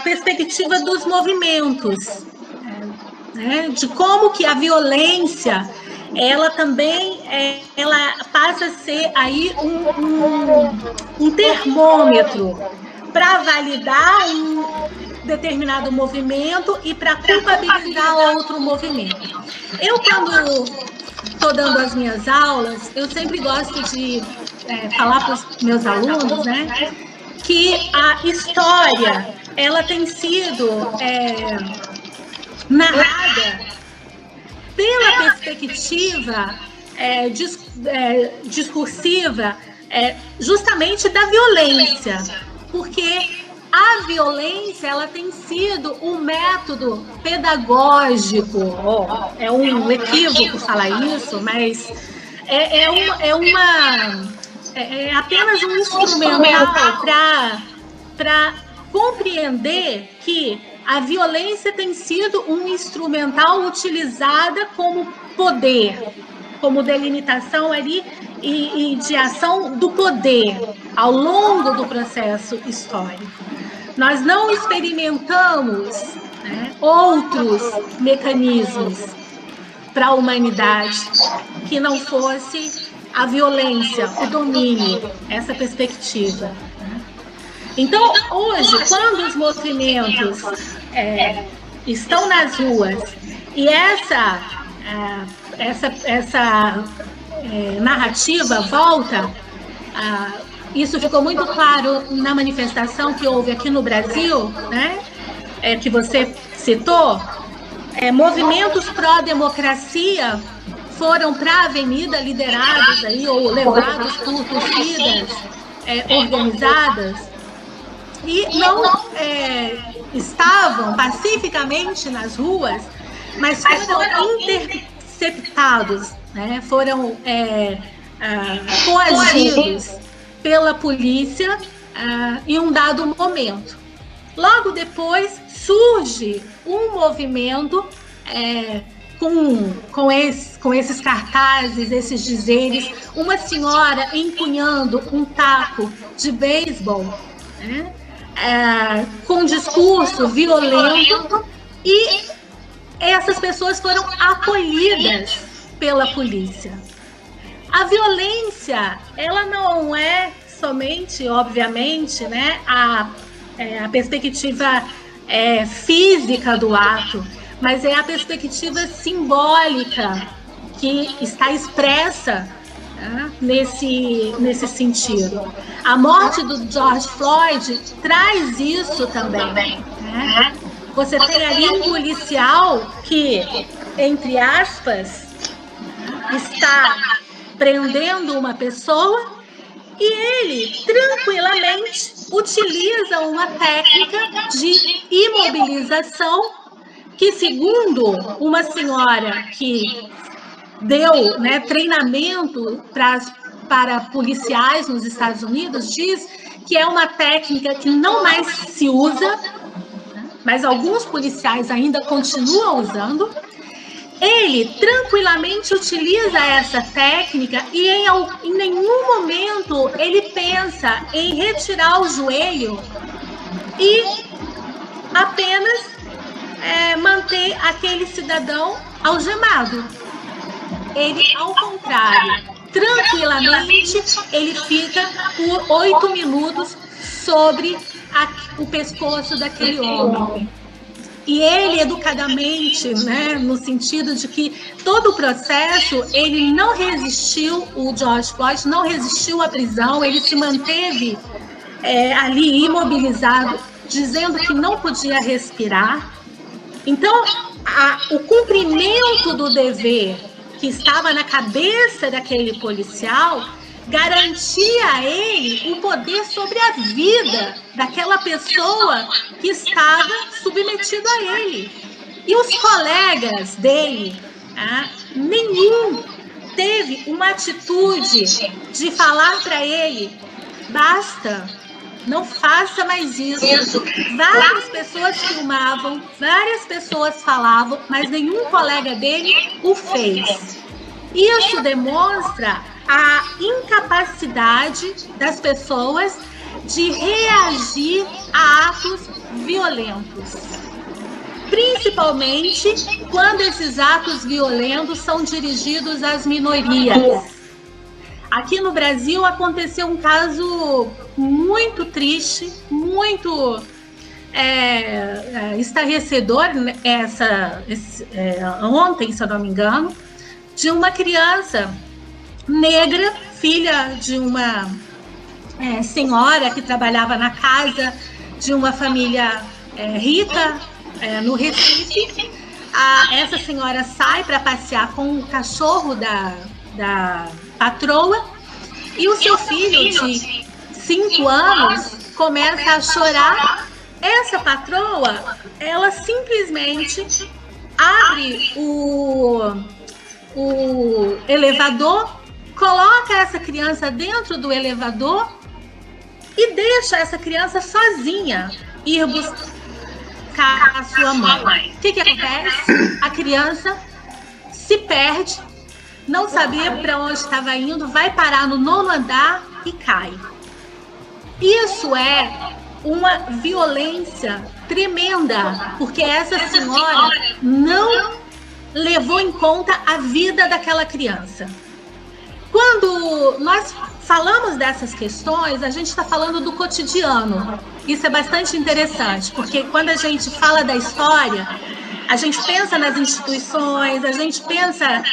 perspectiva dos movimentos, né, de como que a violência, ela também ela passa a ser aí um termômetro para validar um determinado movimento e para culpabilizar outro movimento. Eu, quando estou dando as minhas aulas, eu sempre gosto de falar para os meus alunos, né, que a história, ela tem sido narrada pela perspectiva discursiva justamente da violência, porque a violência, ela tem sido um método pedagógico. É um equívoco falar isso, mas é apenas um instrumental para compreender que a violência tem sido um instrumental utilizada como poder, como delimitação ali e de ação do poder ao longo do processo histórico. Nós não experimentamos, né, outros mecanismos para a humanidade que não fosse a violência, o domínio, essa perspectiva. Então, hoje, quando os movimentos estão nas ruas e essa narrativa volta, isso ficou muito claro na manifestação que houve aqui no Brasil, né, que você citou, movimentos pró-democracia foram para a avenida liderados aí, ou levados por torcidas organizadas, e não estavam pacificamente nas ruas, mas foram interceptados, né? Foram coagidos pela polícia em um dado momento. Logo depois surge um movimento com esses cartazes, esses dizeres, uma senhora empunhando um taco de beisebol, né? Com discurso violento, e essas pessoas foram acolhidas pela polícia. A violência, ela não é somente, obviamente, né, a perspectiva física do ato, mas é a perspectiva simbólica que está expressa nesse sentido. A morte do George Floyd traz isso também, né? Você tem ali um policial que, entre aspas, está prendendo uma pessoa e ele tranquilamente utiliza uma técnica de imobilização que, segundo uma senhora que deu, né, treinamento para policiais nos Estados Unidos, diz que é uma técnica que não mais se usa, mas alguns policiais ainda continuam usando. Ele tranquilamente utiliza essa técnica e em nenhum momento ele pensa em retirar o joelho e apenas manter aquele cidadão algemado. Ele, ao contrário, tranquilamente, ele fica por 8 minutos sobre o pescoço daquele homem. E ele, educadamente, né, no sentido de que todo o processo, ele não resistiu, o George Floyd não resistiu à prisão, ele se manteve ali imobilizado, dizendo que não podia respirar. Então, o cumprimento do dever que estava na cabeça daquele policial garantia a ele o poder sobre a vida daquela pessoa que estava submetida a ele. E os colegas dele, nenhum teve uma atitude de falar para ele: basta, não faça mais isso. Várias pessoas filmavam, várias pessoas falavam, mas nenhum colega dele o fez. Isso demonstra a incapacidade das pessoas de reagir a atos violentos, principalmente quando esses atos violentos são dirigidos às minorias. Aqui no Brasil aconteceu um caso muito triste, muito estarrecedor, ontem, se eu não me engano, de uma criança negra, filha de uma senhora que trabalhava na casa de uma família rica no Recife. Essa senhora sai para passear com o cachorro da patroa e o seu filho de 5 anos começa a chorar. Essa patroa, ela simplesmente abre o elevador, coloca essa criança dentro do elevador e deixa essa criança sozinha ir buscar a sua mãe. O que acontece? A criança se perde, não sabia para onde estava indo, vai parar no 9º andar e cai. Isso é uma violência tremenda, porque essa senhora não levou em conta a vida daquela criança. Quando nós falamos dessas questões, a gente está falando do cotidiano. Isso é bastante interessante, porque quando a gente fala da história, a gente pensa nas instituições, a gente pensa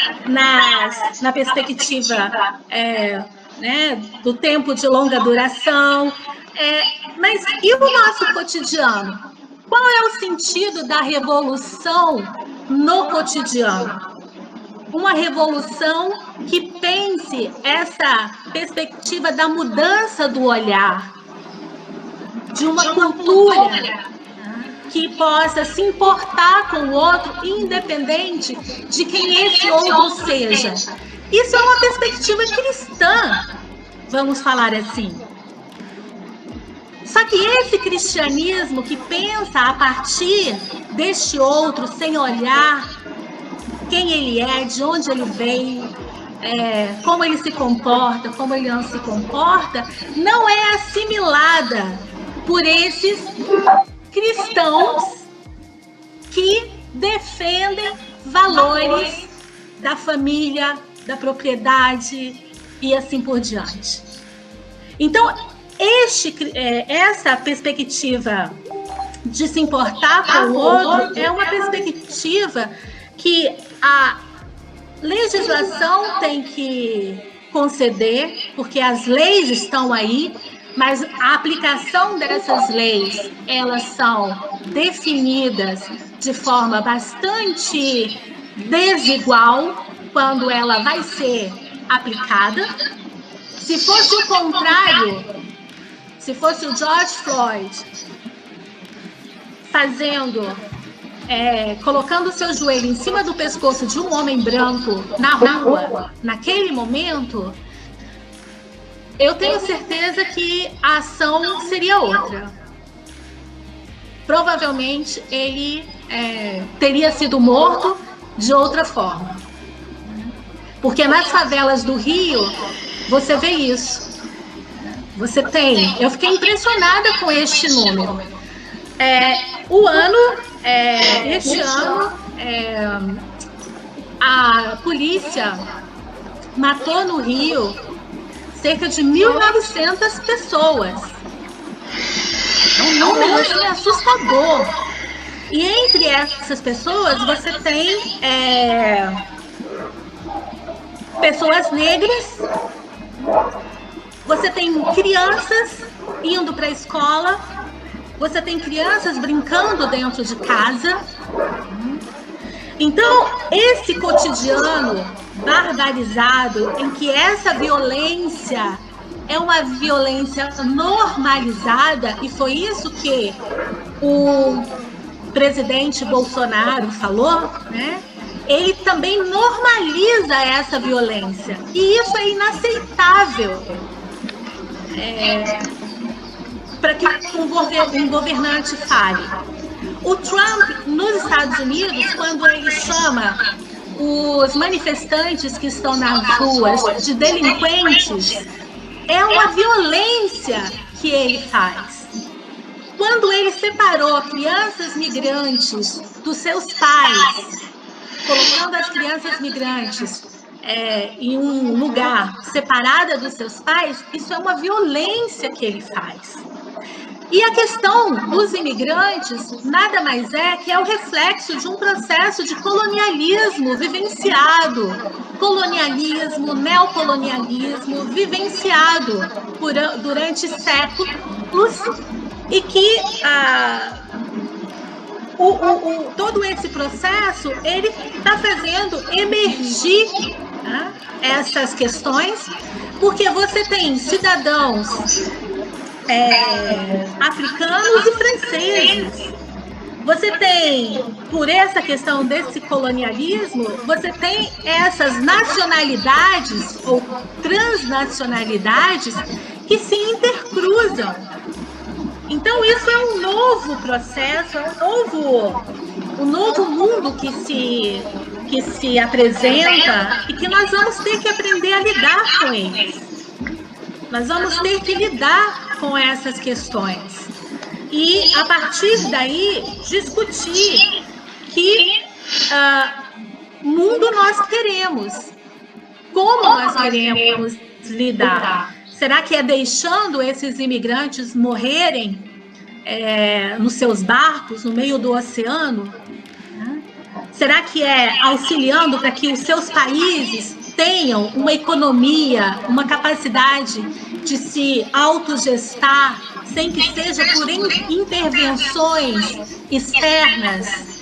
na perspectiva do tempo de longa duração. Mas e o nosso cotidiano? Qual é o sentido da revolução no cotidiano? Uma revolução que pense essa perspectiva da mudança do olhar, de uma cultura que possa se importar com o outro, independente de quem esse outro seja. Isso é uma perspectiva cristã, vamos falar assim. Só que esse cristianismo que pensa a partir deste outro, sem olhar quem ele é, de onde ele veio, como ele se comporta, como ele não se comporta, não é assimilada por esses cristãos que defendem valores da família, da propriedade e assim por diante. Então, essa perspectiva de se importar com o outro é uma perspectiva que a legislação tem que conceder, porque as leis estão aí, mas a aplicação dessas leis, elas são definidas de forma bastante desigual quando ela vai ser aplicada. Se fosse o contrário, se fosse o George Floyd colocando o seu joelho em cima do pescoço de um homem branco na rua, naquele momento, eu tenho certeza que a ação seria outra. Provavelmente ele teria sido morto de outra forma. Porque nas favelas do Rio, você vê isso. Eu fiquei impressionada com este número. Este ano, a polícia matou no Rio cerca de 1.900 pessoas. É um número assim, assustador. E entre essas pessoas, você tem pessoas negras, você tem crianças indo para a escola, você tem crianças brincando dentro de casa. Então, esse cotidiano barbarizado, em que essa violência é uma violência normalizada, e foi isso que o presidente Bolsonaro falou, né? Ele também normaliza essa violência. E isso é inaceitável para que um governante fale. O Trump, nos Estados Unidos, quando ele chama os manifestantes que estão nas ruas de delinquentes, é uma violência que ele faz. quando ele separou crianças migrantes dos seus pais, colocando as crianças migrantes em um lugar separada dos seus pais, isso é uma violência que ele faz. E a questão dos imigrantes nada mais é que é o reflexo de um processo de colonialismo vivenciado, colonialismo, neocolonialismo vivenciado durante séculos, e que todo esse processo ele está fazendo emergir, né, essas questões, porque você tem cidadãos africanos e franceses. Você tem, por essa questão desse colonialismo, você tem essas nacionalidades ou transnacionalidades que se intercruzam. Então, isso é um novo processo, é um novo mundo que se apresenta e que nós vamos ter que aprender a lidar com eles. Nós vamos ter que lidar com essas questões. E, a partir daí, discutir que mundo nós queremos, como nós queremos lidar. Será que é deixando esses imigrantes morrerem nos seus barcos, no meio do oceano? Será que é auxiliando para que os seus países tenham uma economia, uma capacidade de se autogestar, sem que seja por intervenções externas?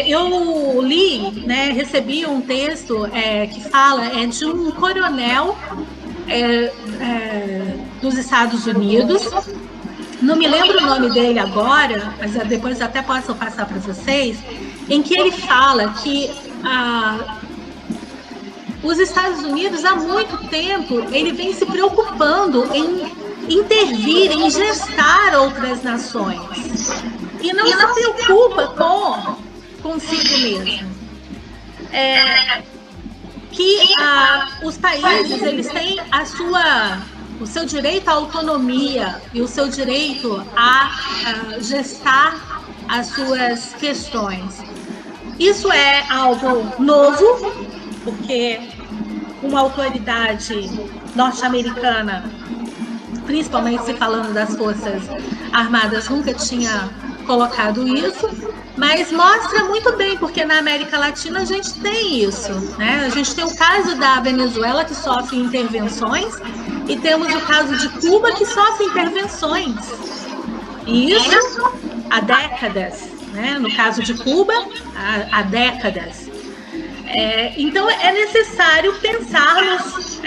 Eu li, né, recebi um texto que fala de um coronel dos Estados Unidos. Não me lembro o nome dele agora, mas depois até posso passar para vocês, em que ele fala que os Estados Unidos, há muito tempo, ele vem se preocupando em intervir, em gestar outras nações. E não se preocupa consigo mesmo. Que os países, eles têm o seu direito à autonomia e o seu direito a gestar as suas questões. Isso é algo novo, porque uma autoridade norte-americana, principalmente se falando das Forças Armadas, nunca tinha colocado isso, mas mostra muito bem, porque na América Latina a gente tem isso, né? A gente tem o caso da Venezuela, que sofre intervenções, e temos o caso de Cuba, que sofre intervenções. E isso há décadas, né? No caso de Cuba, há décadas. Então, é necessário pensarmos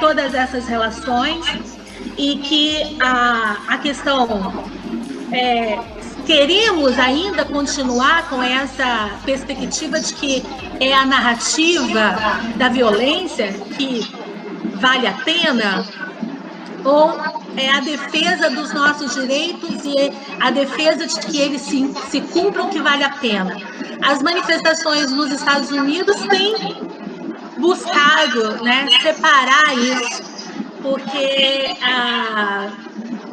todas essas relações, e que a questão... queremos ainda continuar com essa perspectiva de que é a narrativa da violência que vale a pena, ou é a defesa dos nossos direitos e a defesa de que eles se cumpram, que vale a pena. As manifestações nos Estados Unidos têm buscado, né, separar isso, porque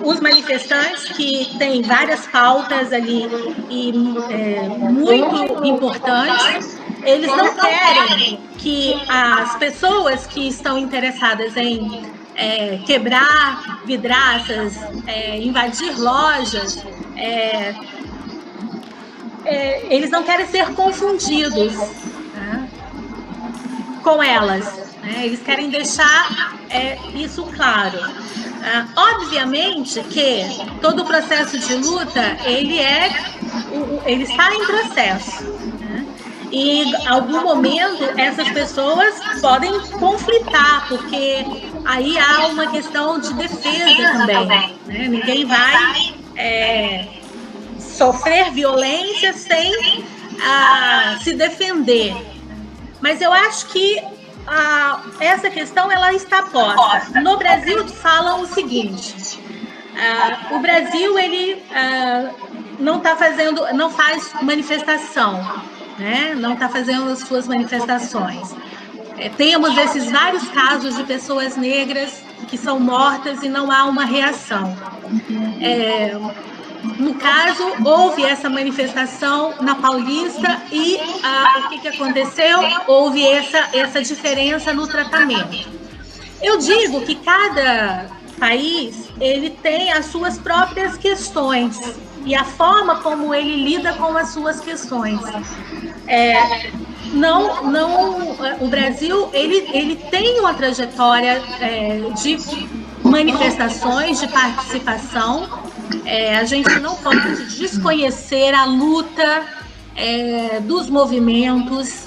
os manifestantes, que têm várias pautas ali e muito importantes, eles não querem que as pessoas que estão interessadas em quebrar vidraças, invadir lojas, eles não querem ser confundidos, né, com elas, né? Eles querem deixar isso claro. Obviamente que todo o processo de luta, ele está em processo, né? E em algum momento essas pessoas podem conflitar, porque aí há uma questão de defesa também, né? Ninguém vai sofrer violência sem se defender. Mas eu acho que essa questão, ela está posta. No Brasil falam o seguinte: o Brasil, ele não faz manifestação, né? Não está fazendo as suas manifestações. Temos esses vários casos de pessoas negras que são mortas e não há uma reação. No caso, houve essa manifestação na Paulista e o que aconteceu? Houve essa diferença no tratamento. Eu digo que cada país ele tem as suas próprias questões e a forma como ele lida com as suas questões. O Brasil ele tem uma trajetória de manifestações, de participação. A gente não pode desconhecer a luta dos movimentos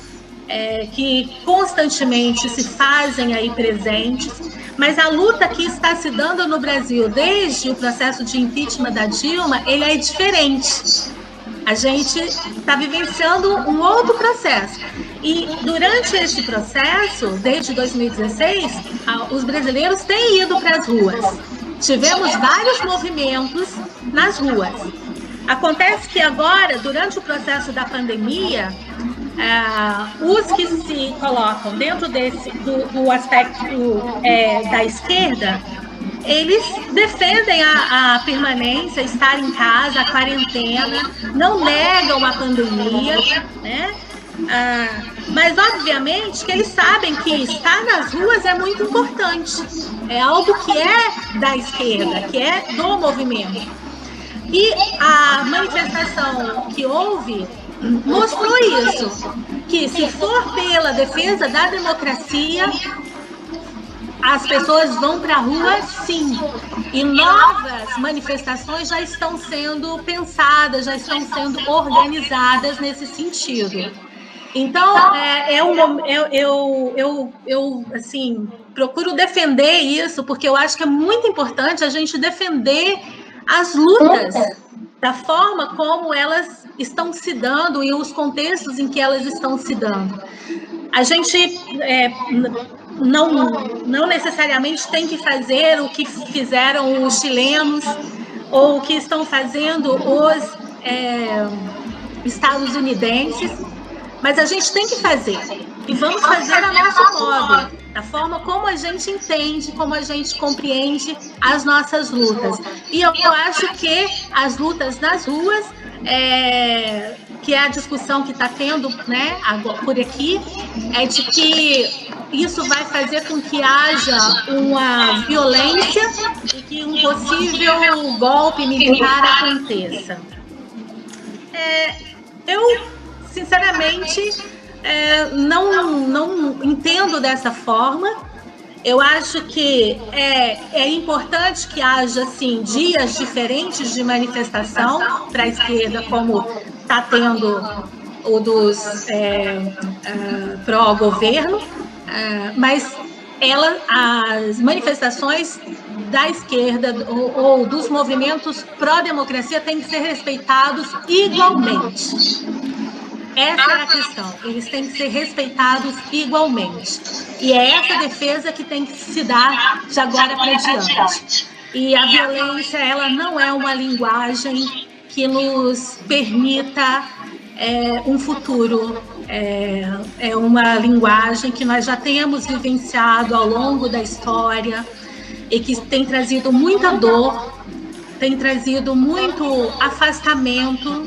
que constantemente se fazem aí presentes, mas a luta que está se dando no Brasil desde o processo de impeachment da Dilma, ele é diferente. A gente está vivenciando um outro processo. E durante esse processo, desde 2016, os brasileiros têm ido para as ruas. Tivemos vários movimentos nas ruas. Acontece que agora, durante o processo da pandemia, os que se colocam dentro do aspecto da esquerda, eles defendem a permanência, estar em casa, a quarentena, não negam a pandemia, né? Mas obviamente que eles sabem que estar nas ruas é muito importante, é algo que é da esquerda, que é do movimento. E a manifestação que houve mostrou isso, que se for pela defesa da democracia, as pessoas vão para a rua, sim. E novas manifestações já estão sendo pensadas, já estão sendo organizadas nesse sentido. Então, eu assim, procuro defender isso, porque eu acho que é muito importante a gente defender as lutas da forma como elas estão se dando e os contextos em que elas estão se dando. A gente não necessariamente tem que fazer o que fizeram os chilenos ou o que estão fazendo os estadunidenses, mas a gente tem que fazer, e vamos fazer a nosso modo, da forma como a gente entende, como a gente compreende as nossas lutas. E eu acho que as lutas nas ruas, que é a discussão que está tendo, né, por aqui, é de que isso vai fazer com que haja uma violência e que um possível golpe militar aconteça. Eu, sinceramente, não entendo dessa forma. Eu acho que é importante que haja, assim, dias diferentes de manifestação para a esquerda, como está tendo o dos pró-governo, mas as manifestações da esquerda ou dos movimentos pró-democracia têm que ser respeitados igualmente. Essa é a questão, eles têm que ser respeitados igualmente. E é essa defesa que tem que se dar de agora para diante. E a violência, ela não é uma linguagem que nos permita um futuro. É uma linguagem que nós já temos vivenciado ao longo da história e que tem trazido muita dor, tem trazido muito afastamento.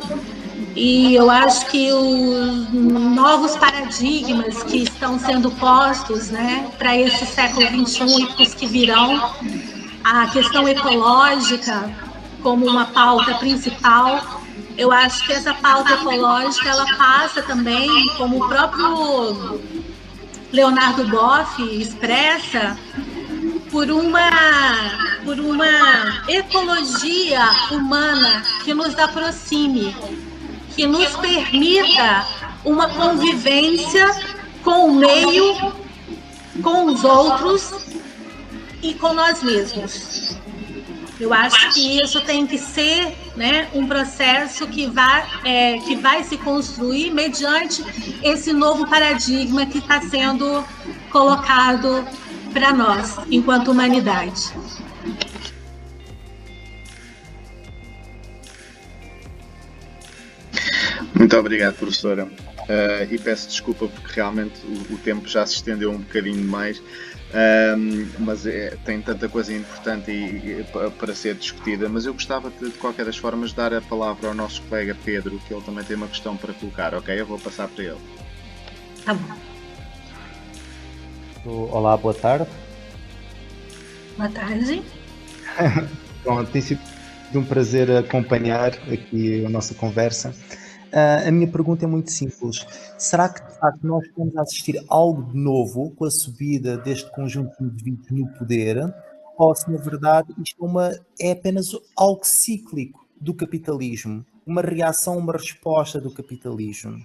E eu acho que os novos paradigmas que estão sendo postos, né, para esse século XXI e para os que virão, a questão ecológica como uma pauta principal, eu acho que essa pauta ecológica ela passa também, como o próprio Leonardo Boff expressa, por uma ecologia humana que nos aproxime, que nos permita uma convivência com o meio, com os outros e com nós mesmos. Eu acho que isso tem que ser, né, um processo que vai se construir mediante esse novo paradigma que está sendo colocado para nós, enquanto humanidade. Muito obrigado, professora. e peço desculpa porque realmente o tempo já se estendeu um bocadinho mais, mas tem tanta coisa importante para ser discutida, mas eu gostava de qualquer das formas dar a palavra ao nosso colega Pedro, que ele também tem uma questão para colocar, ok? Eu vou passar para ele. Tá bom. Olá, boa tarde. Boa tarde. Bom, tem sido um prazer acompanhar aqui a nossa conversa. A minha pergunta é muito simples. Será que, de facto, nós estamos a assistir algo de novo com a subida deste conjunto de indivíduos no poder? Ou se, na verdade, isto é apenas algo cíclico do capitalismo? Uma reação, uma resposta do capitalismo?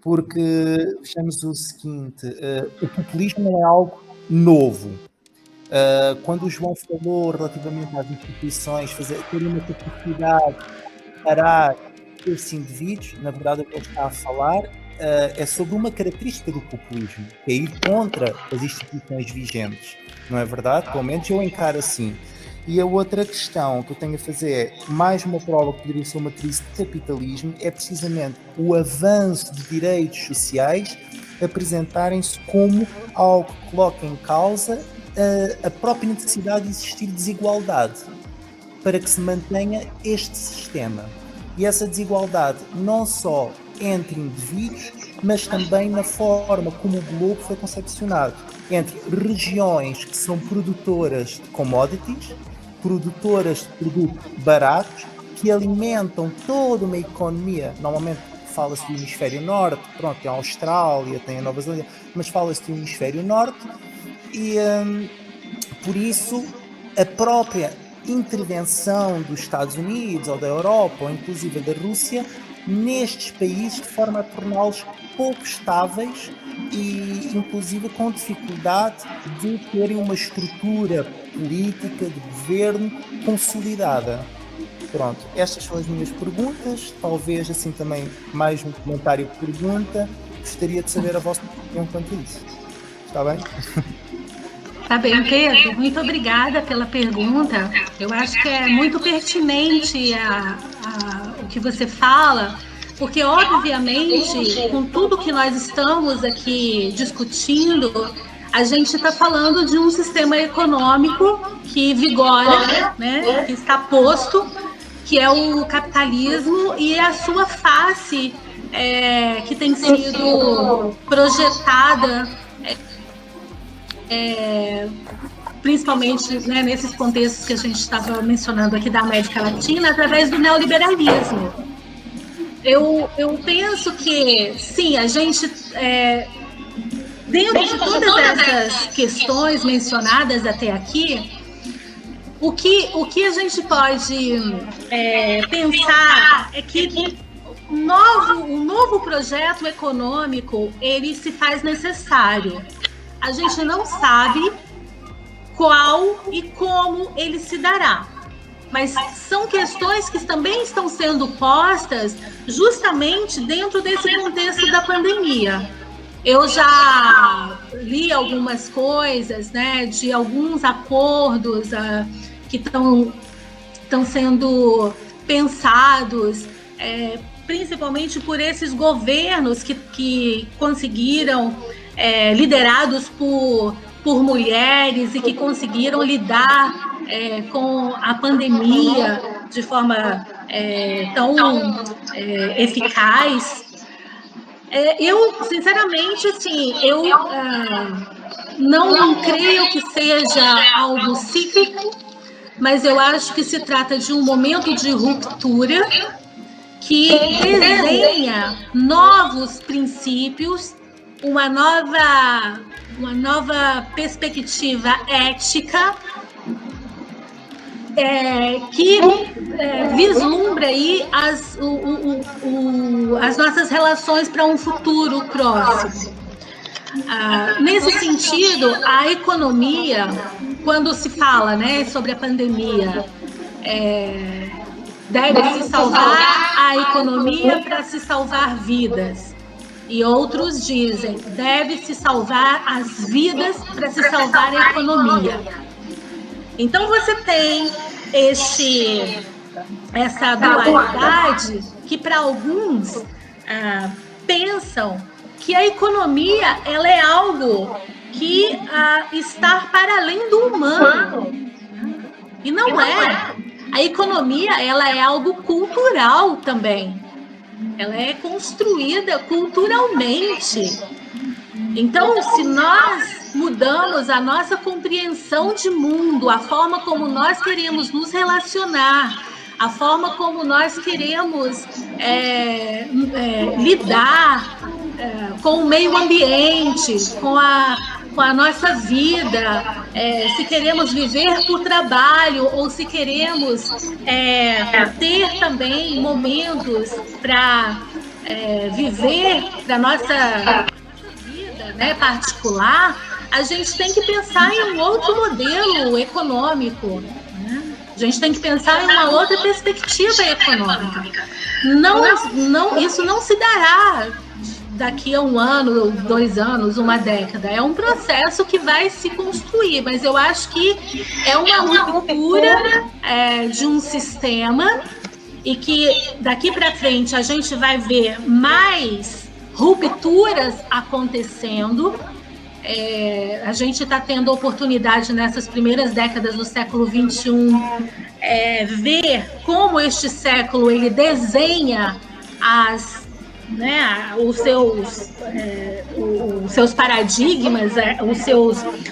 Porque, vejamos o seguinte, o populismo não é algo novo. Quando o João falou relativamente às instituições, terem uma capacidade de parar esses indivíduos, na verdade o que ele está a falar é sobre uma característica do populismo, que é ir contra as instituições vigentes, não é verdade? Pelo menos eu encaro assim. E a outra questão que eu tenho a fazer é, mais uma prova que poderia ser uma crise de capitalismo, é precisamente o avanço de direitos sociais apresentarem-se como algo que coloca em causa a própria necessidade de existir desigualdade para que se mantenha este sistema. E essa desigualdade não só entre indivíduos, mas também na forma como o globo foi concepcionado, entre regiões que são produtoras de commodities, produtoras de produtos baratos, que alimentam toda uma economia. Normalmente fala-se do hemisfério norte, pronto, tem a Austrália, tem a Nova Zelândia, mas fala-se do hemisfério norte, e por isso a própria intervenção dos Estados Unidos ou da Europa ou inclusive da Rússia nestes países de forma a torná-los pouco estáveis e inclusive com dificuldade de terem uma estrutura política de governo consolidada. Pronto, estas são as minhas perguntas, talvez assim também mais um comentário de pergunta. Gostaria de saber a vossa opinião quanto a isso. Está bem? Tá bem, Pedro. Muito obrigada pela pergunta. Eu acho que é muito pertinente o que você fala, porque, obviamente, com tudo que nós estamos aqui discutindo, a gente está falando de um sistema econômico que vigora, né, que está posto, que é o capitalismo e a sua face que tem sido projetada principalmente, né, nesses contextos que a gente estava mencionando aqui da América Latina, através do neoliberalismo. Eu penso que, sim, a gente, dentro de todas essas questões mencionadas até aqui, o que a gente pode pensar é que o novo projeto econômico, ele se faz necessário. A gente não sabe qual e como ele se dará, mas são questões que também estão sendo postas justamente dentro desse contexto da pandemia. Eu já li algumas coisas, né, de alguns acordos que estão sendo pensados, principalmente por esses governos que conseguiram, liderados por mulheres e que conseguiram lidar com a pandemia de forma tão eficaz. Eu, sinceramente, assim, não creio que seja algo cíclico, mas eu acho que se trata de um momento de ruptura que desenha novos princípios, uma nova perspectiva ética que vislumbra aí as nossas relações para um futuro próximo. Nesse sentido, a economia, quando se fala, né, sobre a pandemia, deve-se salvar a economia para se salvar vidas. E outros dizem, deve-se salvar as vidas para se salvar a economia. Então você tem essa dualidade que para alguns pensam que a economia ela é algo que está para além do humano. E não é. A economia ela é algo cultural também. Ela é construída culturalmente. Então, se nós mudamos a nossa compreensão de mundo, a forma como nós queremos nos relacionar, a forma como nós queremos lidar com o meio ambiente, com a nossa vida, se queremos viver por trabalho ou se queremos ter também momentos para viver da nossa vida, né, particular, a gente tem que pensar em um outro modelo econômico, né? A gente tem que pensar em uma outra perspectiva econômica. Isso não se dará daqui a 1 ano, 2 anos, 1 década. É um processo que vai se construir, mas eu acho que é uma ruptura de um sistema e que daqui para frente a gente vai ver mais rupturas acontecendo. A gente está tendo oportunidade nessas primeiras décadas do século XXI ver como este século ele desenha os seus paradigmas,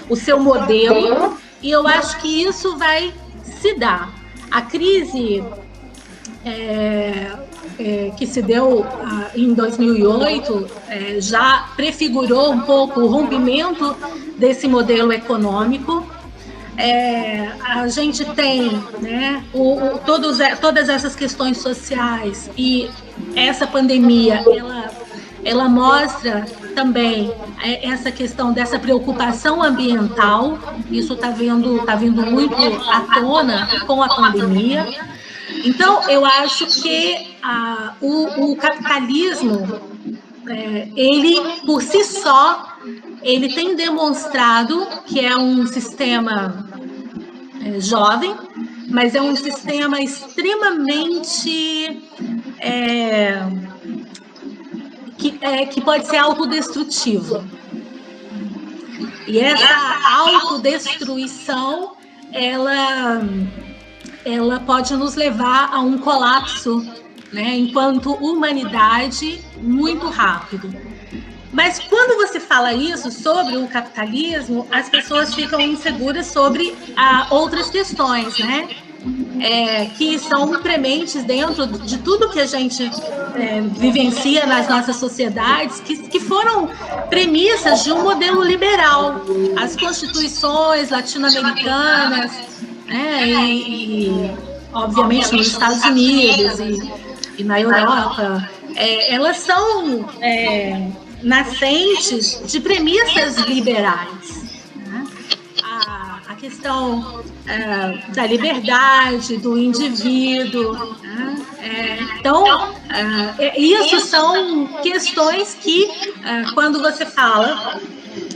o seu modelo, e eu acho que isso vai se dar. A crise que se deu em 2008 já prefigurou um pouco o rompimento desse modelo econômico. A gente tem, né, todas essas questões sociais, e essa pandemia ela mostra também essa questão dessa preocupação ambiental. Isso está vindo muito à tona com a pandemia. Então, eu acho que o capitalismo, ele por si só, ele tem demonstrado que é um sistema jovem, mas é um sistema extremamente que pode ser autodestrutivo. E essa autodestruição, ela pode nos levar a um colapso, né, enquanto humanidade, muito rápido. Mas quando você fala isso sobre o capitalismo, as pessoas ficam inseguras sobre outras questões, né? Que são prementes dentro de tudo que a gente vivencia nas nossas sociedades, que foram premissas de um modelo liberal. As constituições latino-americanas, e obviamente nos Estados Unidos e na Europa, elas são nascentes de premissas liberais, né? A questão da liberdade, do indivíduo, né? Então, isso são questões que, quando você fala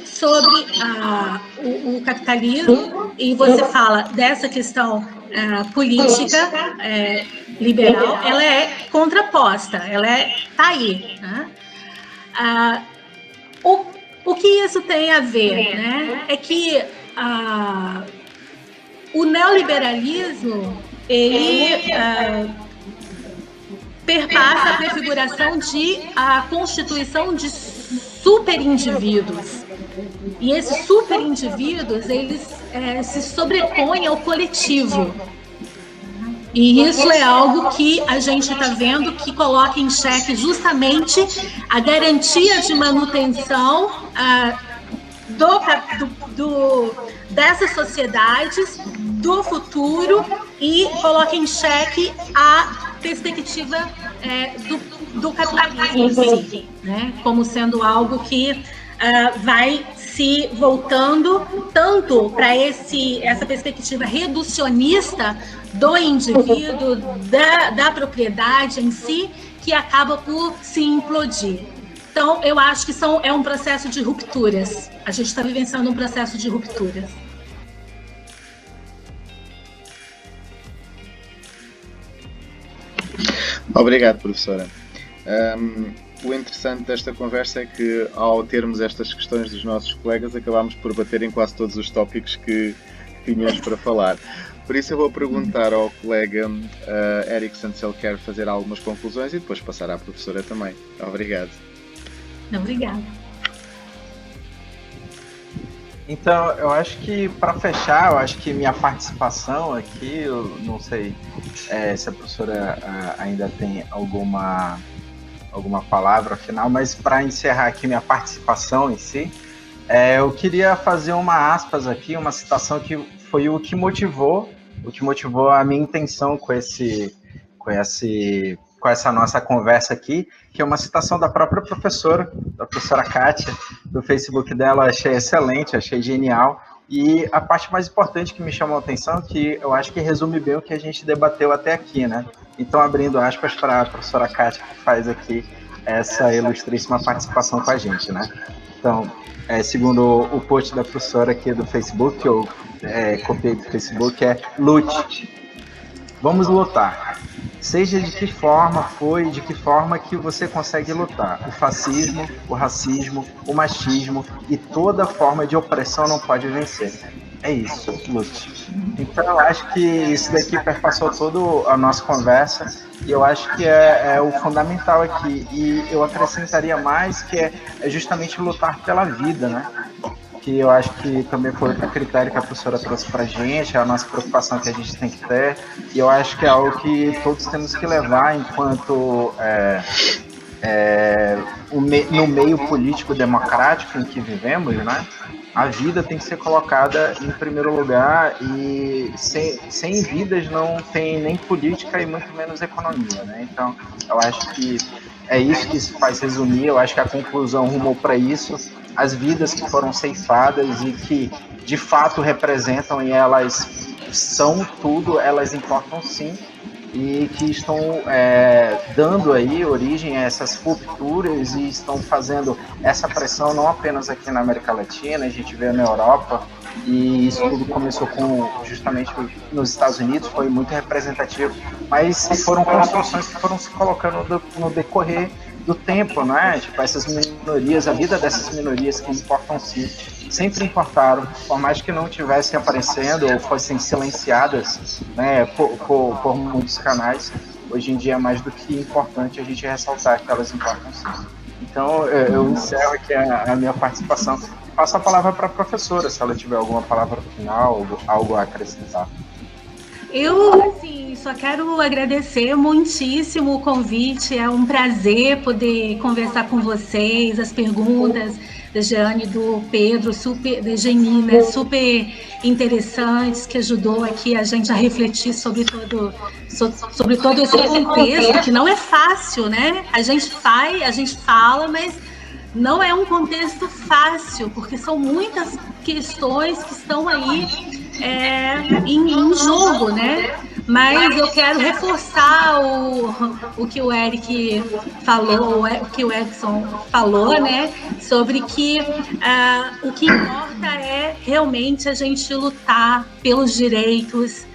sobre o capitalismo e você fala dessa questão política liberal, ela é contraposta, ela está aí, né? O que isso tem a ver, né? É que o neoliberalismo, ele perpassa a prefiguração de a constituição de superindivíduos. E esses superindivíduos, eles se sobrepõem ao coletivo. E isso é algo que a gente está vendo que coloca em xeque justamente a garantia de manutenção dessas sociedades, do futuro, e coloca em xeque a perspectiva do capitalismo em si, né? Como sendo algo que vai se voltando tanto para essa perspectiva reducionista do indivíduo, da propriedade em si, que acaba por se implodir. Então, eu acho que é um processo de rupturas. A gente está vivenciando um processo de rupturas. Obrigado, professora. o interessante desta conversa é que, ao termos estas questões dos nossos colegas, acabámos por bater em quase todos os tópicos que tínhamos para falar. Por isso eu vou perguntar ao colega Erickson se ele quer fazer algumas conclusões e depois passar à professora também. Obrigado. Obrigada. Então, eu acho que, para fechar, eu acho que minha participação aqui, eu não sei se a professora ainda tem alguma palavra final, mas para encerrar aqui minha participação em si, eu queria fazer uma aspas aqui, uma citação que foi o que motivou a minha intenção com essa nossa conversa aqui, que é uma citação da própria professora, da professora Kátia, do Facebook dela. Eu achei excelente, achei genial, e a parte mais importante que me chamou a atenção, que eu acho que resume bem o que a gente debateu até aqui, né? Então, abrindo aspas para a professora Kátia, que faz aqui essa ilustríssima participação com a gente, né? Então, segundo o post da professora aqui do Facebook, que eu copiei do Facebook, lute. Vamos lutar. Seja de que forma foi, de que forma que você consegue lutar. O fascismo, o racismo, o machismo e toda forma de opressão não pode vencer. É isso, lute. Então eu acho que isso daqui perpassou toda a nossa conversa e eu acho que é o fundamental aqui. E eu acrescentaria mais que é justamente lutar pela vida, né? Que eu acho que também foi outro critério que a professora trouxe para a gente, a nossa preocupação que a gente tem que ter, e eu acho que é algo que todos temos que levar enquanto no meio político democrático em que vivemos, né? A vida tem que ser colocada em primeiro lugar, e sem vidas não tem nem política e muito menos economia, né? Então, eu acho que é isso que se faz resumir, eu acho que a conclusão rumou para isso. As vidas que foram ceifadas e que de fato representam, e elas são tudo, elas importam sim, e que estão dando aí origem a essas rupturas e estão fazendo essa pressão não apenas aqui na América Latina, a gente vê na Europa, e isso tudo começou justamente nos Estados Unidos, foi muito representativo, mas foram construções que foram se colocando no decorrer do tempo, né? Tipo, essas minorias, a vida dessas minorias que importam sim, sempre importaram, por mais que não estivessem aparecendo ou fossem silenciadas, né, por muitos canais. Hoje em dia é mais do que importante a gente ressaltar que elas importam sim. Então, eu encerro aqui a minha participação. Passo a palavra para a professora, se ela tiver alguma palavra final, algo a acrescentar. Eu, assim, só quero agradecer muitíssimo o convite. É um prazer poder conversar com vocês. As perguntas da Jeane e do Pedro, da Genina, super interessantes, que ajudou aqui a gente a refletir sobre todo esse contexto, que não é fácil, né? A gente fala, mas não é um contexto fácil, porque são muitas questões que estão aí em jogo, né? Mas eu quero reforçar o que o Eric falou, o que o Erickson falou, né? Sobre que o que importa é realmente a gente lutar pelos direitos,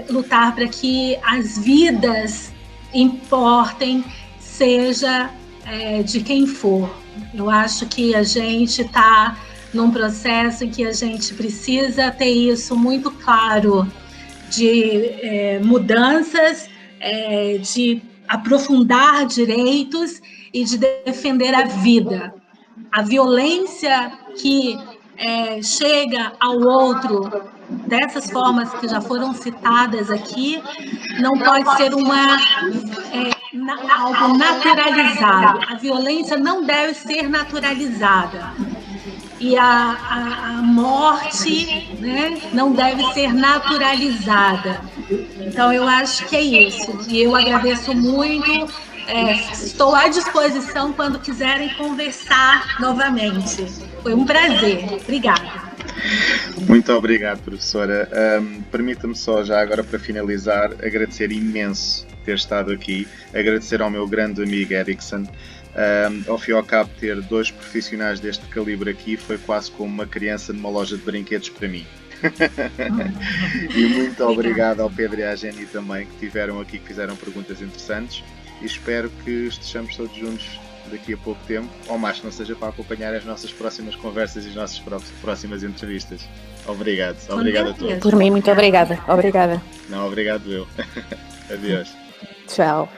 lutar para que as vidas importem, seja de quem for. Eu acho que a gente está num processo em que a gente precisa ter isso muito claro, de mudanças, de aprofundar direitos e de defender a vida. A violência que chega ao outro dessas formas que já foram citadas aqui não pode ser algo naturalizado. A violência não deve ser naturalizada. E a morte, né, não deve ser naturalizada. Então, eu acho que é isso. E eu agradeço muito. Estou à disposição quando quiserem conversar novamente. Foi um prazer. Obrigada. Muito obrigado, professora. Permita-me só, já agora para finalizar, agradecer imenso ter estado aqui, agradecer ao meu grande amigo Erickson. Ao fim e ao cabo, ter dois profissionais deste calibre aqui foi quase como uma criança numa loja de brinquedos para mim. E muito obrigado ao Pedro e à Jenny também, que estiveram aqui, que fizeram perguntas interessantes. e espero que estejamos todos juntos daqui a pouco tempo, ou mais que não seja, para acompanhar as nossas próximas conversas e as nossas próximas entrevistas. Obrigado a todos. Por mim, muito obrigada. Obrigada. Não, obrigado eu. Adeus. Tchau.